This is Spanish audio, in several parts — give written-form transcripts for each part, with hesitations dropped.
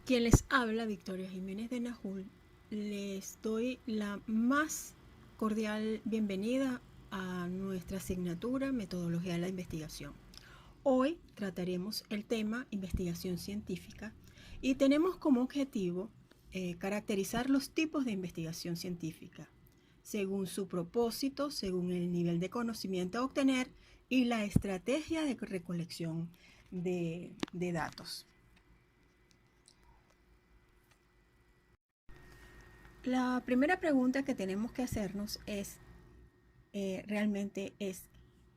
Quien les habla, Victoria Jiménez de Najul, les doy la más cordial bienvenida a nuestra asignatura Metodología de la Investigación. Hoy trataremos el tema investigación científica y tenemos como objetivo caracterizar los tipos de investigación científica según su propósito, según el nivel de conocimiento a obtener y la estrategia de recolección de datos. La primera pregunta que tenemos que hacernos es, realmente es,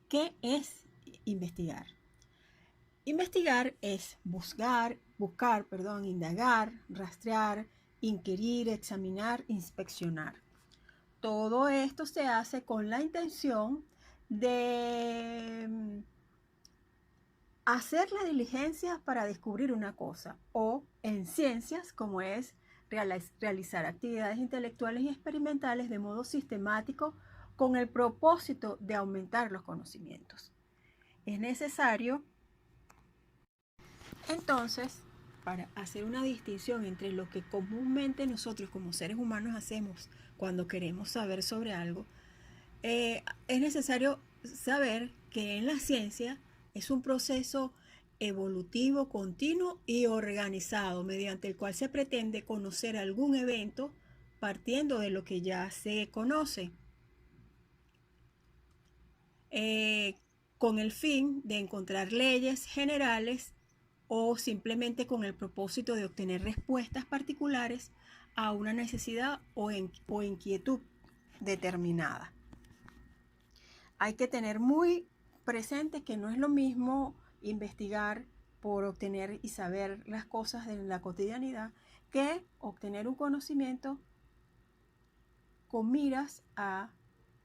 ¿qué es investigar? Investigar es buscar, indagar, rastrear, inquirir, examinar, inspeccionar. Todo esto se hace con la intención de hacer la diligencia para descubrir una cosa, o en ciencias, como es realizar actividades intelectuales y experimentales de modo sistemático con el propósito de aumentar los conocimientos. Es necesario, entonces, para hacer una distinción entre lo que comúnmente nosotros como seres humanos hacemos cuando queremos saber sobre algo, es necesario saber que en la ciencia es un proceso evolutivo, continuo y organizado, mediante el cual se pretende conocer algún evento partiendo de lo que ya se conoce, con el fin de encontrar leyes generales o simplemente con el propósito de obtener respuestas particulares a una necesidad o inquietud determinada. Hay que tener muy presente que no es lo mismo investigar por obtener y saber las cosas de la cotidianidad que obtener un conocimiento con miras a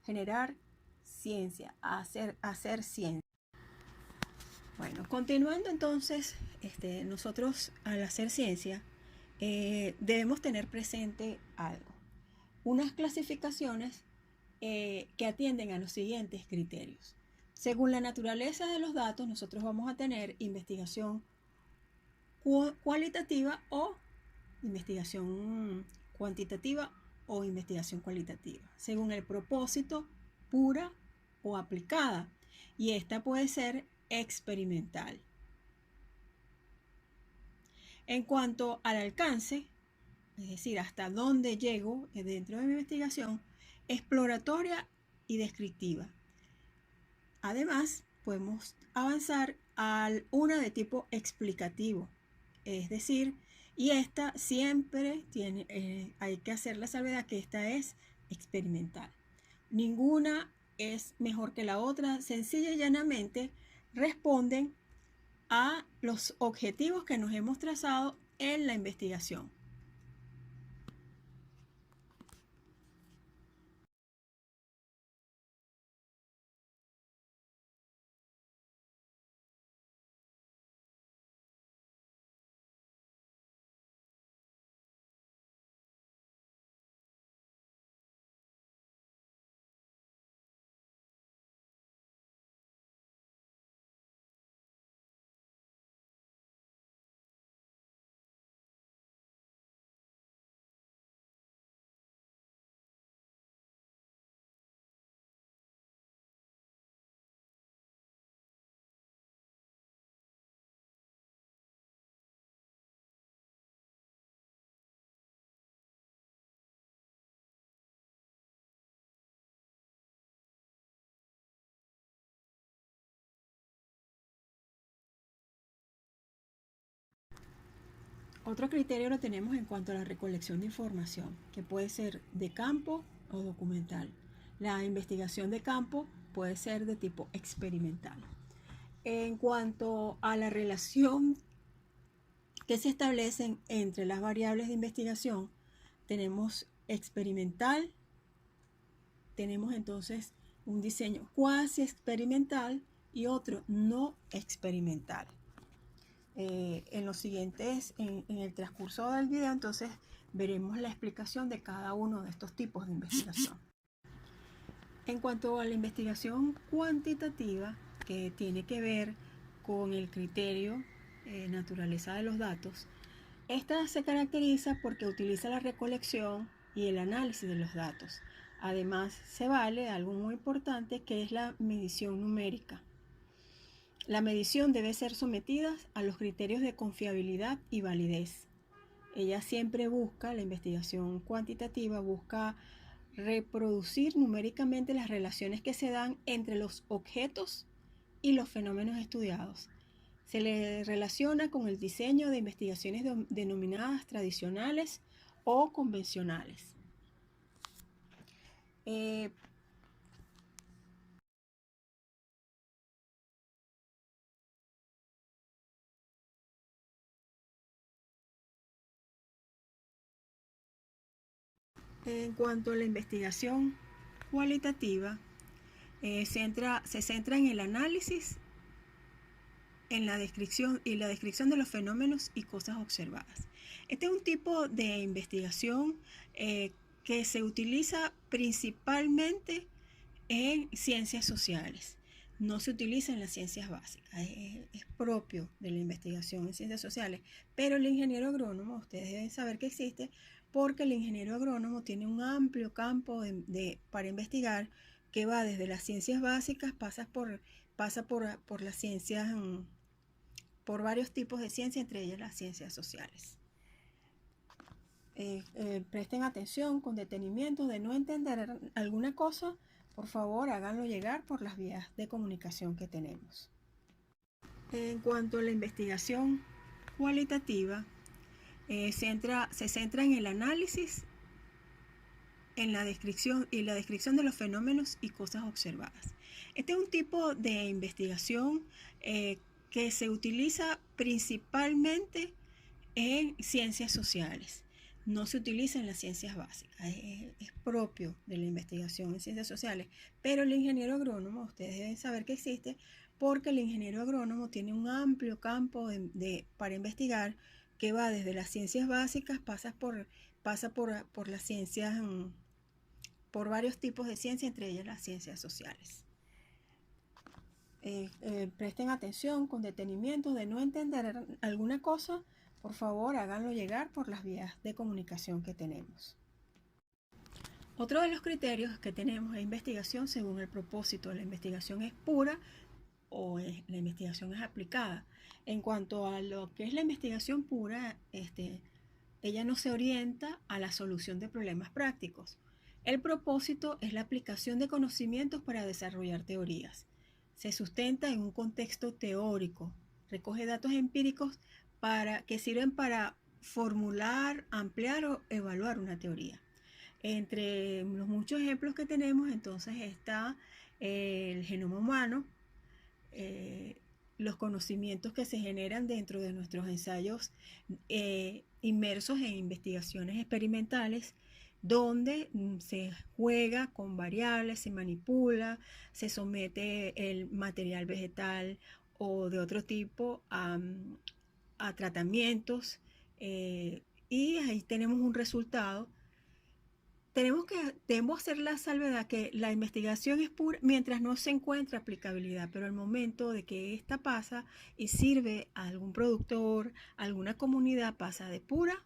generar ciencia, a hacer ciencia. Bueno, continuando entonces, nosotros al hacer ciencia debemos tener presente algo. Unas clasificaciones que atienden a los siguientes criterios. Según la naturaleza de los datos, nosotros vamos a tener investigación cualitativa o investigación cuantitativa o investigación cualitativa. Según el propósito, pura o aplicada. Y esta puede ser experimental. En cuanto al alcance, es decir, hasta dónde llego dentro de mi investigación, exploratoria y descriptiva. Además, podemos avanzar a una de tipo explicativo, es decir, y esta siempre hay que hacer la salvedad que esta es experimental. Ninguna es mejor que la otra, sencilla y llanamente responden a los objetivos que nos hemos trazado en la investigación. Otro criterio lo tenemos en cuanto a la recolección de información, que puede ser de campo o documental. La investigación de campo puede ser de tipo experimental. En cuanto a la relación que se establecen entre las variables de investigación, tenemos experimental, tenemos entonces un diseño cuasi experimental y otro no experimental. En los siguientes, en el transcurso del video, entonces veremos la explicación de cada uno de estos tipos de investigación. En cuanto a la investigación cuantitativa, que tiene que ver con el criterio naturaleza de los datos, Esta se caracteriza porque utiliza la recolección y el análisis de los datos. Además, se vale algo muy importante que es la medición numérica. La medición debe ser sometida a los criterios de confiabilidad y validez. Ella siempre busca, la investigación cuantitativa busca reproducir numéricamente las relaciones que se dan entre los objetos y los fenómenos estudiados. Se le relaciona con el diseño de investigaciones denominadas tradicionales o convencionales. Eh, en cuanto a la investigación cualitativa, se centra en el análisis, en la descripción de los fenómenos y cosas observadas. Este es un tipo de investigación que se utiliza principalmente en ciencias sociales. No se utiliza en las ciencias básicas, es propio de la investigación en ciencias sociales, pero el ingeniero agrónomo, ustedes deben saber que existe, porque el ingeniero agrónomo tiene un amplio campo para investigar que va desde las ciencias básicas, pasa por las ciencias, por varios tipos de ciencias, entre ellas las ciencias sociales. Presten atención con detenimiento. De no entender alguna cosa, por favor háganlo llegar por las vías de comunicación que tenemos. En cuanto a la investigación cualitativa, se centra en el análisis, en la descripción de los fenómenos y cosas observadas. Este es un tipo de investigación que se utiliza principalmente en ciencias sociales. No se utiliza en las ciencias básicas, es propio de la investigación en ciencias sociales, pero el ingeniero agrónomo, ustedes deben saber que existe, porque el ingeniero agrónomo tiene un amplio campo para investigar que va desde las ciencias básicas, pasa por las ciencias, por varios tipos de ciencias, entre ellas las ciencias sociales. Presten atención con detenimiento. De no entender alguna cosa, por favor háganlo llegar por las vías de comunicación que tenemos. Otro de los criterios que tenemos es investigación según el propósito. La investigación es pura o la investigación es aplicada. En cuanto a lo que es la investigación pura, ella no se orienta a la solución de problemas prácticos. El propósito es la aplicación de conocimientos para desarrollar teorías. Se sustenta en un contexto teórico, recoge datos empíricos que sirven para formular, ampliar o evaluar una teoría. Entre los muchos ejemplos que tenemos, entonces está el genoma humano, los conocimientos que se generan dentro de nuestros ensayos inmersos en investigaciones experimentales, donde se juega con variables, se manipula, se somete el material vegetal o de otro tipo a tratamientos, y ahí tenemos un resultado. Debemos hacer la salvedad que la investigación es pura mientras no se encuentra aplicabilidad, pero al momento de que esta pasa y sirve a algún productor, a alguna comunidad, pasa de pura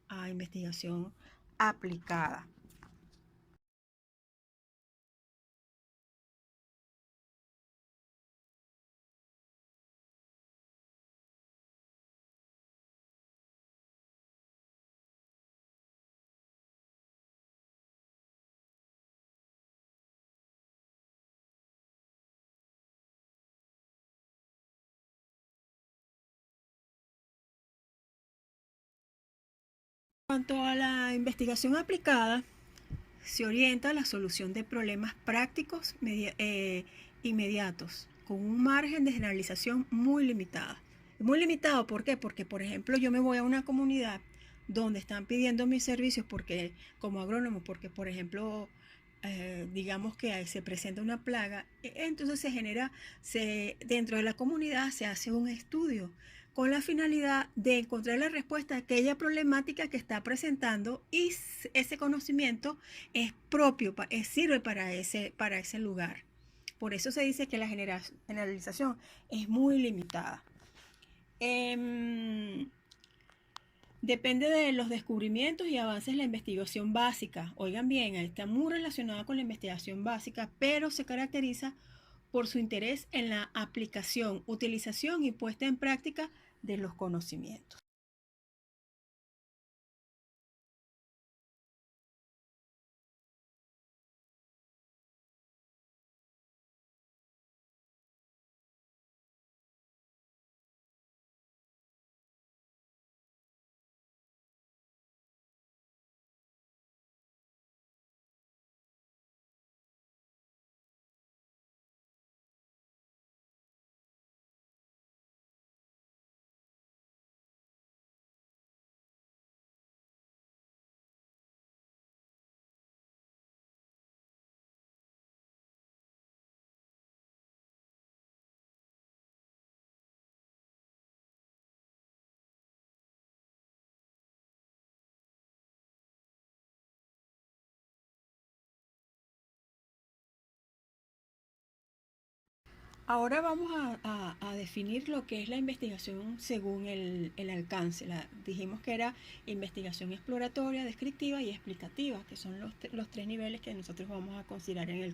a investigación aplicada. En cuanto a la investigación aplicada, se orienta a la solución de problemas prácticos inmediatos, con un margen de generalización muy limitado. Muy limitado, ¿por qué? Porque, por ejemplo, yo me voy a una comunidad donde están pidiendo mis servicios como agrónomo, porque, por ejemplo, digamos que se presenta una plaga, entonces dentro de la comunidad se hace un estudio con la finalidad de encontrar la respuesta a aquella problemática que está presentando, y ese conocimiento es propio, sirve para ese lugar. Por eso se dice que la generalización es muy limitada. Depende de los descubrimientos y avances de la investigación básica. Oigan bien, está muy relacionada con la investigación básica, pero se caracteriza por su interés en la aplicación, utilización y puesta en práctica de los conocimientos. Ahora vamos a definir lo que es la investigación según el alcance. Dijimos que era investigación exploratoria, descriptiva y explicativa, que son los tres niveles que nosotros vamos a considerar en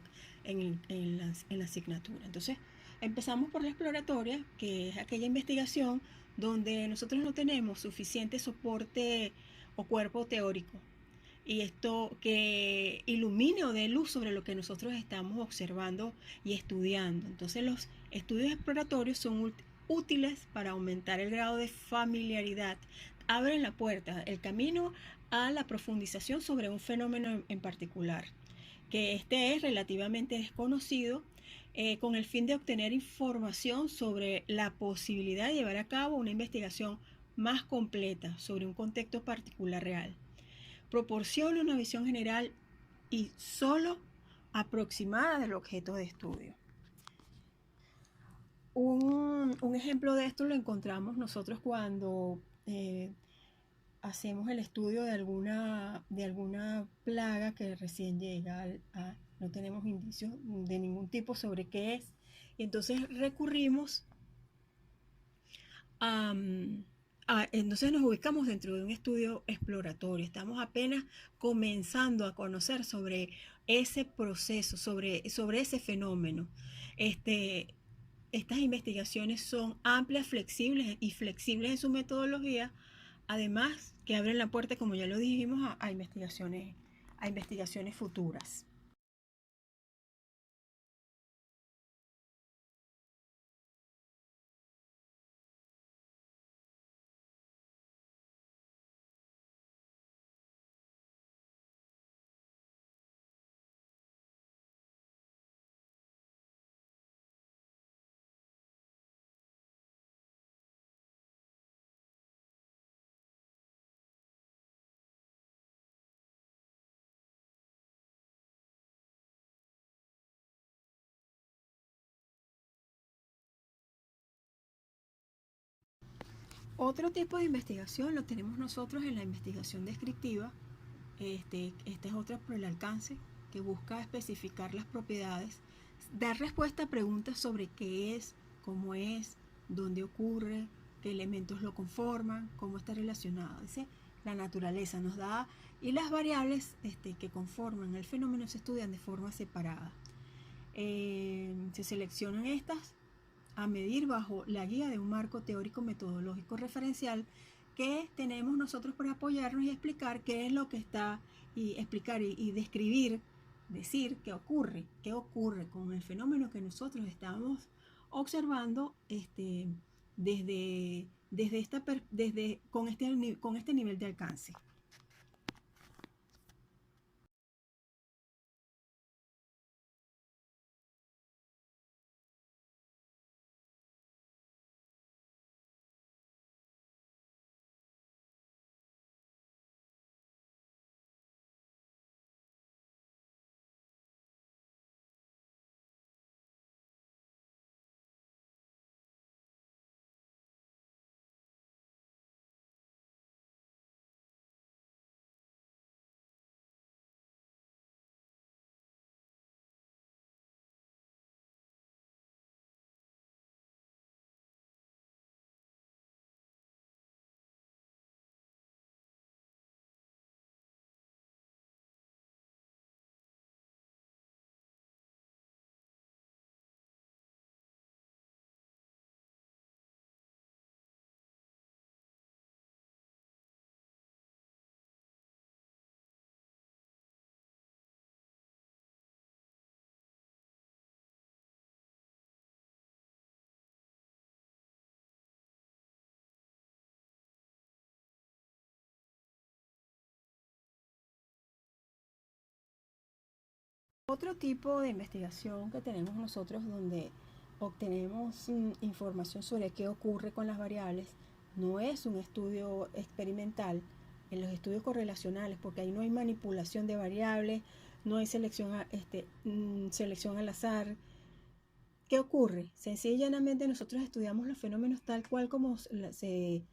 la asignatura. Entonces, empezamos por la exploratoria, que es aquella investigación donde nosotros no tenemos suficiente soporte o cuerpo teórico y esto que ilumine o dé luz sobre lo que nosotros estamos observando y estudiando. Entonces los estudios exploratorios son útiles para aumentar el grado de familiaridad, abren la puerta, el camino a la profundización sobre un fenómeno en particular, que este es relativamente desconocido, con el fin de obtener información sobre la posibilidad de llevar a cabo una investigación más completa sobre un contexto particular real. Proporciona una visión general y solo aproximada del objeto de estudio. Un ejemplo de esto lo encontramos nosotros cuando hacemos el estudio de alguna plaga que recién llega no tenemos indicios de ningún tipo sobre qué es, y entonces recurrimos a, entonces nos ubicamos dentro de un estudio exploratorio. Estamos apenas comenzando a conocer sobre ese proceso, sobre ese fenómeno. Este, estas investigaciones son amplias, flexibles y flexibles en su metodología, además que abren la puerta, como ya lo dijimos, a investigaciones futuras. Otro tipo de investigación lo tenemos nosotros en la investigación descriptiva. Esta es otra por el alcance, que busca especificar las propiedades, dar respuesta a preguntas sobre qué es, cómo es, dónde ocurre, qué elementos lo conforman, cómo está relacionado. Dice, la naturaleza nos da, y las variables que conforman el fenómeno se estudian de forma separada. Se seleccionan estas a medir bajo la guía de un marco teórico metodológico referencial que tenemos nosotros para apoyarnos y explicar qué es lo que está, y explicar y describir, decir qué ocurre con el fenómeno que nosotros estamos observando, con este nivel de alcance. Otro tipo de investigación que tenemos nosotros donde obtenemos información sobre qué ocurre con las variables no es un estudio experimental. En los estudios correlacionales, porque ahí no hay manipulación de variables, no hay selección al azar. ¿Qué ocurre? Sencillamente nosotros estudiamos los fenómenos tal cual como se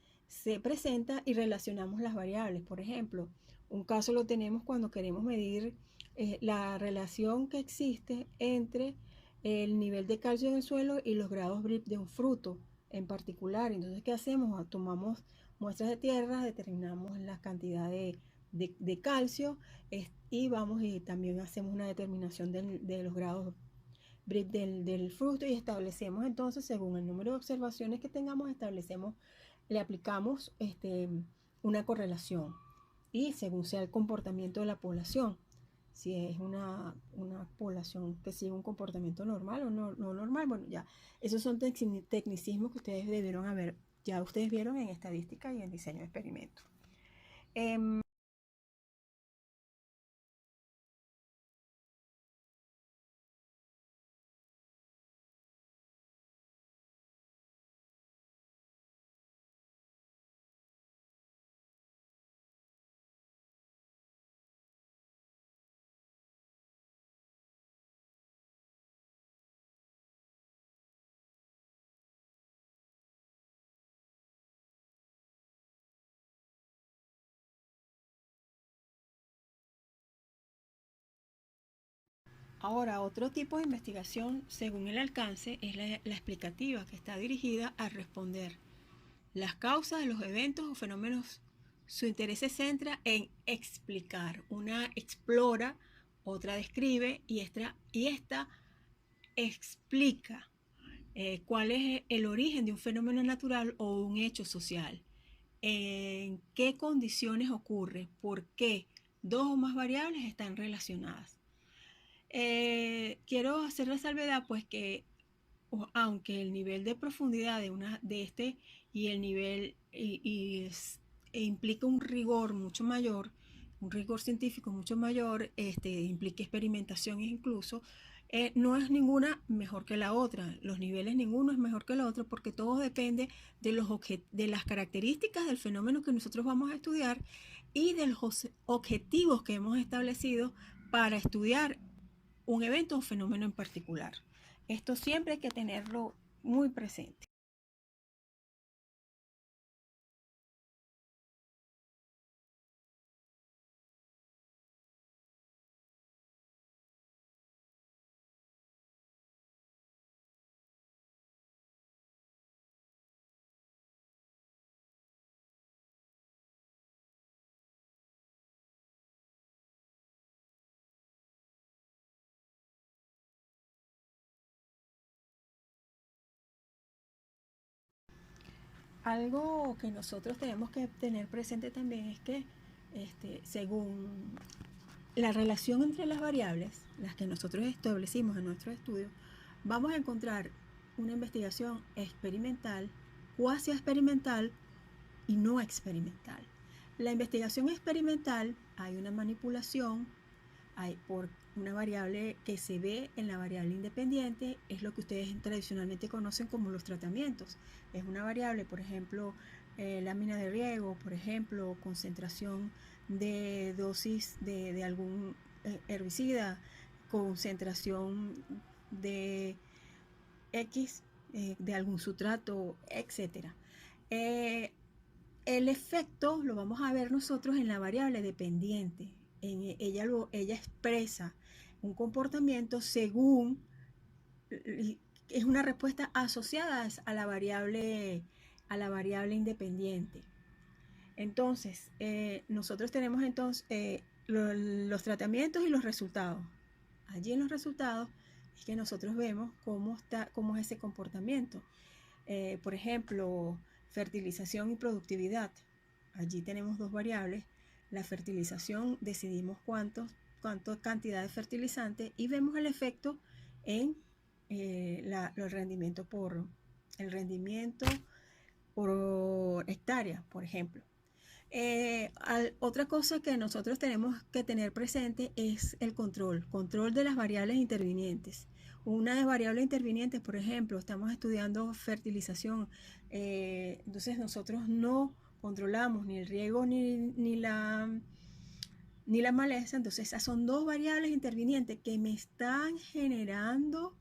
presenta y relacionamos las variables. Por ejemplo, un caso lo tenemos cuando queremos medir la relación que existe entre el nivel de calcio en el suelo y los grados BRIP de un fruto en particular. Entonces, ¿qué hacemos? Tomamos muestras de tierra, determinamos la cantidad de calcio y vamos y también hacemos una determinación de los grados del fruto y establecemos entonces, según el número de observaciones que tengamos, le aplicamos una correlación y según sea el comportamiento de la población, si es una población que sigue un comportamiento normal o no normal, bueno, ya, esos son tecnicismos que ustedes debieron haber, ya ustedes vieron en estadística y en diseño de experimentos. Ahora, otro tipo de investigación, según el alcance, es la explicativa, que está dirigida a responder las causas de los eventos o fenómenos. Su interés se centra en explicar. Una explora, otra describe y esta explica cuál es el origen de un fenómeno natural o un hecho social. En qué condiciones ocurre, por qué dos o más variables están relacionadas. Quiero hacer la salvedad, pues que aunque el nivel de profundidad de este y el nivel implica un rigor mucho mayor, un rigor científico mucho mayor, implica experimentación incluso, no es ninguna mejor que la otra. Los niveles ninguno es mejor que el otro porque todo depende de las características del fenómeno que nosotros vamos a estudiar y de los objetivos que hemos establecido para estudiar un evento o fenómeno en particular. Esto siempre hay que tenerlo muy presente. Algo que nosotros tenemos que tener presente también es que según la relación entre las variables, las que nosotros establecimos en nuestro estudio, vamos a encontrar una investigación experimental, cuasi experimental y no experimental. La investigación experimental hay una manipulación, hay por una variable que se ve en la variable independiente, es lo que ustedes tradicionalmente conocen como los tratamientos. Es una variable, por ejemplo, lámina de riego, por ejemplo, concentración de dosis de algún herbicida, concentración de X, de algún sustrato, etc. El efecto lo vamos a ver nosotros en la variable dependiente. Ella expresa un comportamiento según, es una respuesta asociada a la variable independiente. Entonces, nosotros tenemos los tratamientos y los resultados. Allí en los resultados es que nosotros vemos cómo es ese comportamiento. Por ejemplo, fertilización y productividad. Allí tenemos dos variables. La fertilización decidimos cuánta cantidad de fertilizante y vemos el efecto en el rendimiento por hectárea, por ejemplo. Otra cosa que nosotros tenemos que tener presente es el control de las variables intervinientes. Una de variables intervinientes, por ejemplo, estamos estudiando fertilización, entonces nosotros no controlamos ni el riego ni la maleza, entonces esas son dos variables intervinientes que me están generando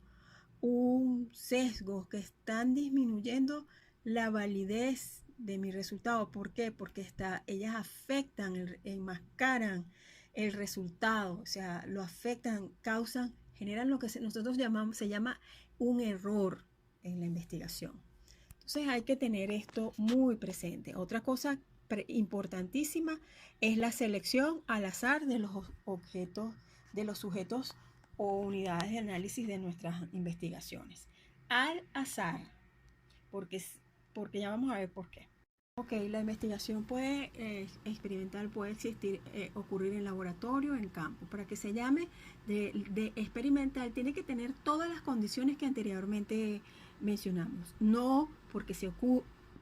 un sesgo, que están disminuyendo la validez de mi resultado. ¿Por qué? Porque ellas afectan, enmascaran el resultado, o sea, lo afectan, causan, generan lo que nosotros llamamos, se llama un error en la investigación. Entonces hay que tener esto muy presente. Otra cosa importantísima es la selección al azar de los objetos, de los sujetos o unidades de análisis de nuestras investigaciones. Al azar, porque, porque ya vamos a ver por qué. Ok, la investigación experimental puede existir, ocurrir en laboratorio, en campo. Para que se llame de experimental, tiene que tener todas las condiciones que anteriormente mencionamos. No porque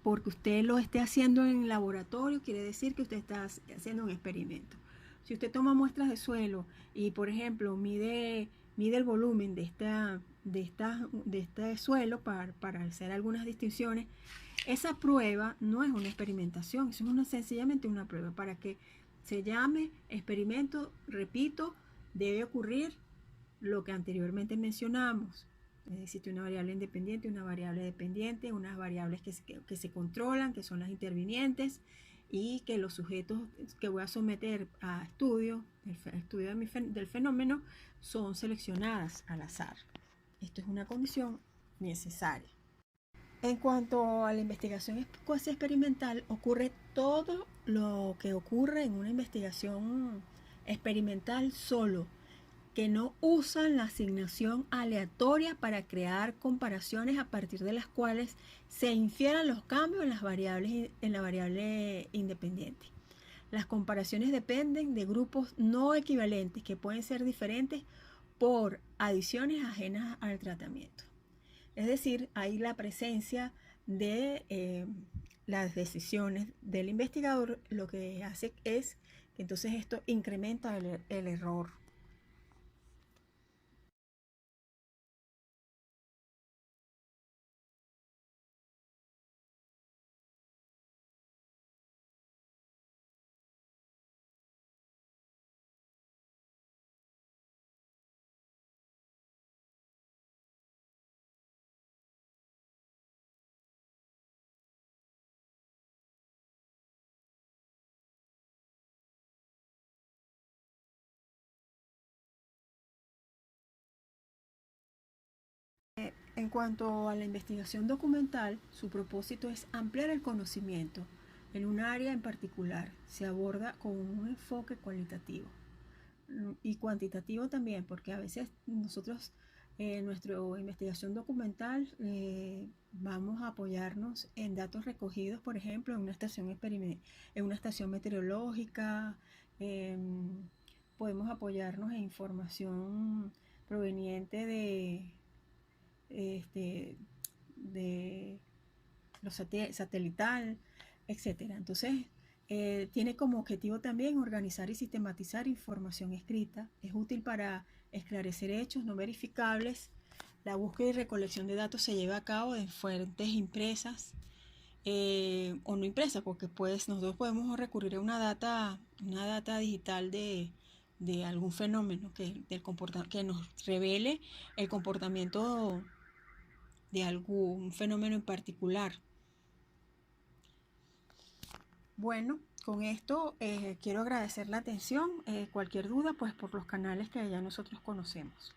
porque usted lo esté haciendo en laboratorio, quiere decir que usted está haciendo un experimento. Si usted toma muestras de suelo y, por ejemplo, mide el volumen de este suelo para hacer algunas distinciones, esa prueba no es una experimentación, eso es sencillamente una prueba. Para que se llame experimento, repito, debe ocurrir lo que anteriormente mencionamos. Existe una variable independiente, una variable dependiente, unas variables que se controlan, que son las intervinientes, y que los sujetos que voy a someter a estudio del fenómeno, son seleccionadas al azar. Esto es una condición necesaria. En cuanto a la investigación cuasi experimental, ocurre todo lo que ocurre en una investigación experimental, solo que no usan la asignación aleatoria para crear comparaciones a partir de las cuales se infieran los cambios en la variable independiente. Las comparaciones dependen de grupos no equivalentes que pueden ser diferentes por adiciones ajenas al tratamiento. Es decir, hay la presencia de las decisiones del investigador, lo que hace es que entonces esto incrementa el error. En cuanto a la investigación documental, su propósito es ampliar el conocimiento en un área en particular. Se aborda con un enfoque cualitativo y cuantitativo también, porque a veces nosotros en nuestra investigación documental vamos a apoyarnos en datos recogidos, por ejemplo, en una estación meteorológica. Podemos apoyarnos en información proveniente de los satelital, etcétera. Entonces, tiene como objetivo también organizar y sistematizar información escrita. Es útil para esclarecer hechos no verificables. La búsqueda y recolección de datos se lleva a cabo de fuentes impresas o no impresas, porque pues nosotros podemos recurrir a una data digital de algún fenómeno que nos revele el comportamiento de algún fenómeno en particular. Bueno, con esto quiero agradecer la atención. Cualquier duda, pues por los canales que ya nosotros conocemos.